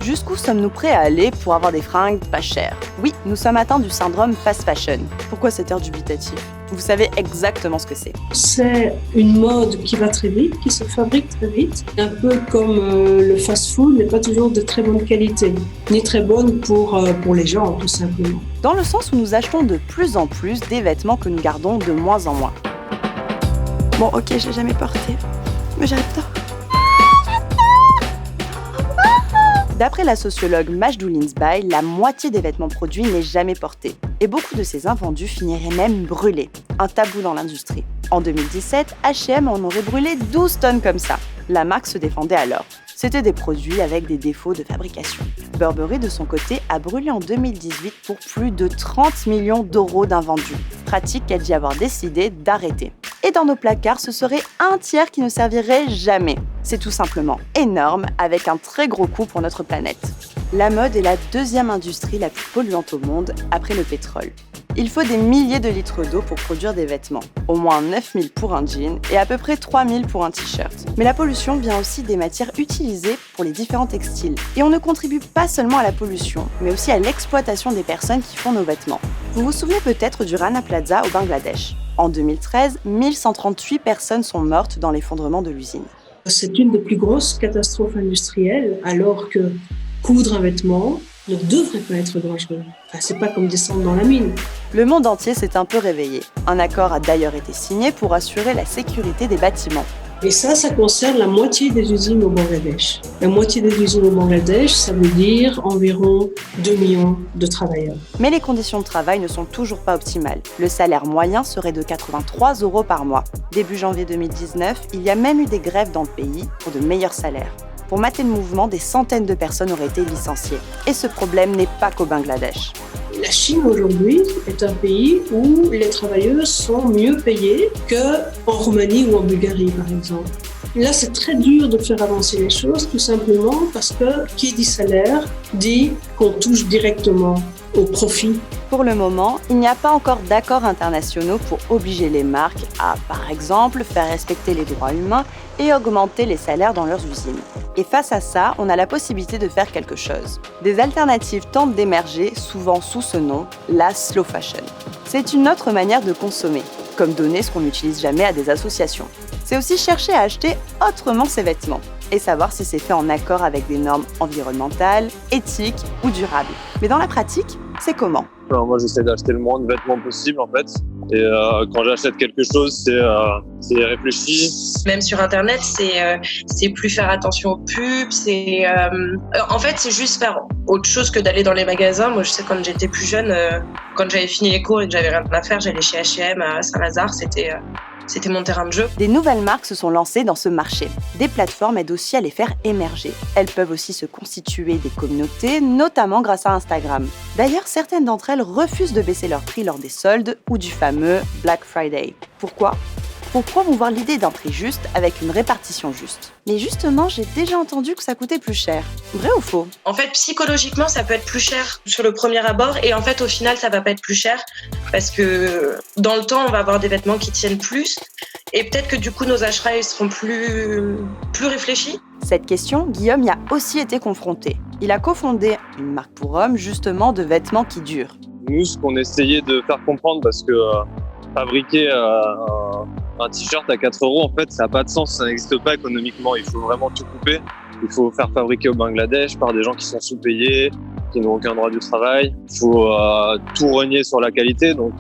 Jusqu'où sommes-nous prêts à aller pour avoir des fringues pas chères? Oui, nous sommes atteints du syndrome fast fashion. Pourquoi cet air dubitatif? Vous savez exactement ce que c'est. C'est une mode qui va très vite, qui se fabrique très vite. Un peu comme le fast-food n'est pas toujours de très bonne qualité, ni très bonne pour les gens, tout simplement. Dans le sens où nous achetons de plus en plus des vêtements que nous gardons de moins en moins. Bon, ok, je l'ai jamais porté, mais j'adore. D'après la sociologue Majdou Linsby, la moitié des vêtements produits n'est jamais porté. Et beaucoup de ces invendus finiraient même brûlés. Un tabou dans l'industrie. En 2017, H&M en aurait brûlé 12 tonnes comme ça. La marque se défendait alors. C'était des produits avec des défauts de fabrication. Burberry, de son côté, a brûlé en 2018 pour plus de 30 millions d'euros d'invendus. Pratique qu'elle dit avoir décidé d'arrêter. Et dans nos placards, ce serait un tiers qui ne servirait jamais. C'est tout simplement énorme, avec un très gros coût pour notre planète. La mode est la deuxième industrie la plus polluante au monde, après le pétrole. Il faut des milliers de litres d'eau pour produire des vêtements, au moins 9000 pour un jean et à peu près 3000 pour un t-shirt. Mais la pollution vient aussi des matières utilisées pour les différents textiles. Et on ne contribue pas seulement à la pollution, mais aussi à l'exploitation des personnes qui font nos vêtements. Vous vous souvenez peut-être du Rana Plaza au Bangladesh. En 2013, 1138 personnes sont mortes dans l'effondrement de l'usine. C'est une des plus grosses catastrophes industrielles, alors que coudre un vêtement ne devrait pas être dangereux. C'est pas comme descendre dans la mine. Le monde entier s'est un peu réveillé. Un accord a d'ailleurs été signé pour assurer la sécurité des bâtiments. Et ça concerne la moitié des usines au Bangladesh. La moitié des usines au Bangladesh, ça veut dire environ 2 millions de travailleurs. Mais les conditions de travail ne sont toujours pas optimales. Le salaire moyen serait de 83 € par mois. Début janvier 2019, il y a même eu des grèves dans le pays pour de meilleurs salaires. Pour mater le mouvement, des centaines de personnes auraient été licenciées. Et ce problème n'est pas qu'au Bangladesh. La Chine aujourd'hui est un pays où les travailleuses sont mieux payées qu'en Roumanie ou en Bulgarie, par exemple. Là, c'est très dur de faire avancer les choses, tout simplement parce que qui dit salaire dit qu'on touche directement au profit. Pour le moment, il n'y a pas encore d'accords internationaux pour obliger les marques à, par exemple, faire respecter les droits humains et augmenter les salaires dans leurs usines. Et face à ça, on a la possibilité de faire quelque chose. Des alternatives tentent d'émerger, souvent sous ce nom, la slow fashion. C'est une autre manière de consommer, comme donner ce qu'on n'utilise jamais à des associations. C'est aussi chercher à acheter autrement ses vêtements et savoir si c'est fait en accord avec des normes environnementales, éthiques ou durables. Mais dans la pratique, c'est comment ? Moi, j'essaie d'acheter le moins de vêtements possible, en fait. Et quand j'achète quelque chose, c'est réfléchi. Même sur Internet, c'est plus faire attention aux pubs. En fait, c'est juste faire autre chose que d'aller dans les magasins. Moi, je sais, quand j'étais plus jeune, quand j'avais fini les cours et que j'avais rien à faire, j'allais chez H&M à Saint-Lazare. C'était mon terrain de jeu. Des nouvelles marques se sont lancées dans ce marché. Des plateformes aident aussi à les faire émerger. Elles peuvent aussi se constituer des communautés, notamment grâce à Instagram. D'ailleurs, certaines d'entre elles refusent de baisser leur prix lors des soldes ou du fameux Black Friday. Pourquoi ? Pour promouvoir l'idée d'un prix juste avec une répartition juste. Mais justement, j'ai déjà entendu que ça coûtait plus cher. Vrai ou faux ? En fait, psychologiquement, ça peut être plus cher sur le premier abord et en fait, au final, ça va pas être plus cher parce que dans le temps, on va avoir des vêtements qui tiennent plus et peut-être que du coup, nos achats ils seront plus réfléchis. Cette question, Guillaume y a aussi été confronté. Il a cofondé une marque pour hommes, justement, de vêtements qui durent. Nous, ce qu'on essayait de faire comprendre, parce que fabriquer un t-shirt à 4 €, en fait, ça n'a pas de sens, ça n'existe pas économiquement. Il faut vraiment tout couper. Il faut faire fabriquer au Bangladesh par des gens qui sont sous-payés, qui n'ont aucun droit du travail. Il faut tout renier sur la qualité. Donc,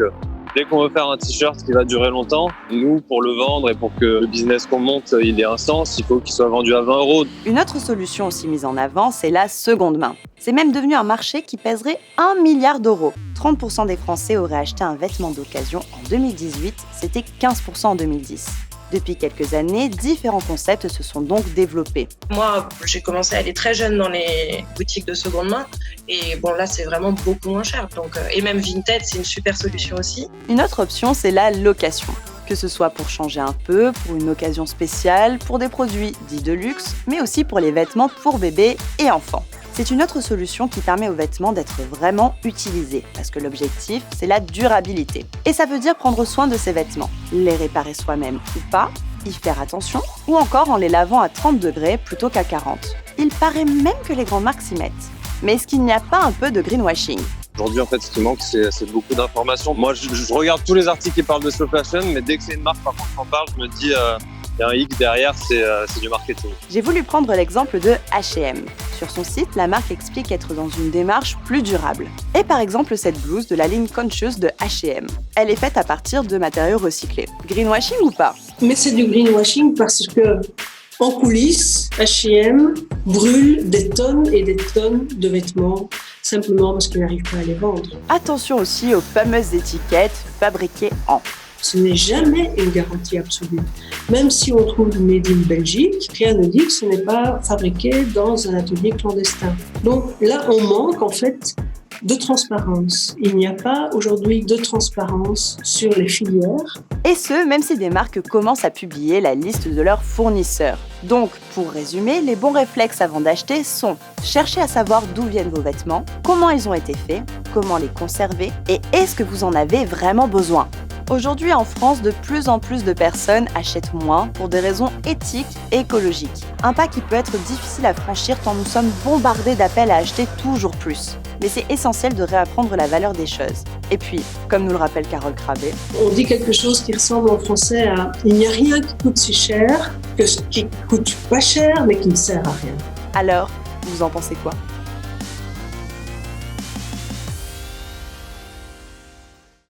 dès qu'on veut faire un t-shirt qui va durer longtemps, nous, pour le vendre et pour que le business qu'on monte, il ait un sens, il faut qu'il soit vendu à 20 €. Une autre solution aussi mise en avant, c'est la seconde main. C'est même devenu un marché qui pèserait 1 milliard d'euros. 30% des Français auraient acheté un vêtement d'occasion en 2018, c'était 15% en 2010. Depuis quelques années, différents concepts se sont donc développés. Moi, j'ai commencé à aller très jeune dans les boutiques de seconde main. Et bon, là, c'est vraiment beaucoup moins cher. Donc, et même Vinted, c'est une super solution aussi. Une autre option, c'est la location. Que ce soit pour changer un peu, pour une occasion spéciale, pour des produits dits de luxe, mais aussi pour les vêtements pour bébés et enfants. C'est une autre solution qui permet aux vêtements d'être vraiment utilisés, parce que l'objectif, c'est la durabilité. Et ça veut dire prendre soin de ses vêtements, les réparer soi-même ou pas, y faire attention, ou encore en les lavant à 30 degrés plutôt qu'à 40. Il paraît même que les grandes marques s'y mettent. Mais est-ce qu'il n'y a pas un peu de greenwashing ? Aujourd'hui, en fait, ce qui manque, c'est beaucoup d'informations. Moi, je regarde tous les articles qui parlent de slow fashion, mais dès que c'est une marque, par contre, qui en parle, je me dis, il y a un hic derrière, c'est du marketing. J'ai voulu prendre l'exemple de H&M. Sur son site, la marque explique être dans une démarche plus durable. Et par exemple, cette blouse de la ligne Conscious de H&M. Elle est faite à partir de matériaux recyclés. Greenwashing ou pas ? Mais c'est du greenwashing parce que en coulisses, H&M brûle des tonnes et des tonnes de vêtements simplement parce qu'ils n'arrivent pas à les vendre. Attention aussi aux fameuses étiquettes « fabriquées en ». Ce n'est jamais une garantie absolue. Même si on trouve du Made in Belgique, rien ne dit que ce n'est pas fabriqué dans un atelier clandestin. Donc là, on manque en fait de transparence. Il n'y a pas aujourd'hui de transparence sur les filières. Et ce, même si des marques commencent à publier la liste de leurs fournisseurs. Donc, pour résumer, les bons réflexes avant d'acheter sont chercher à savoir d'où viennent vos vêtements, comment ils ont été faits, comment les conserver et est-ce que vous en avez vraiment besoin. Aujourd'hui, en France, de plus en plus de personnes achètent moins pour des raisons éthiques et écologiques. Un pas qui peut être difficile à franchir tant nous sommes bombardés d'appels à acheter toujours plus. Mais c'est essentiel de réapprendre la valeur des choses. Et puis, comme nous le rappelle Carole Crabet, on dit quelque chose qui ressemble en français à « il n'y a rien qui coûte si cher que ce qui coûte pas cher mais qui ne sert à rien ». Alors, vous en pensez quoi ?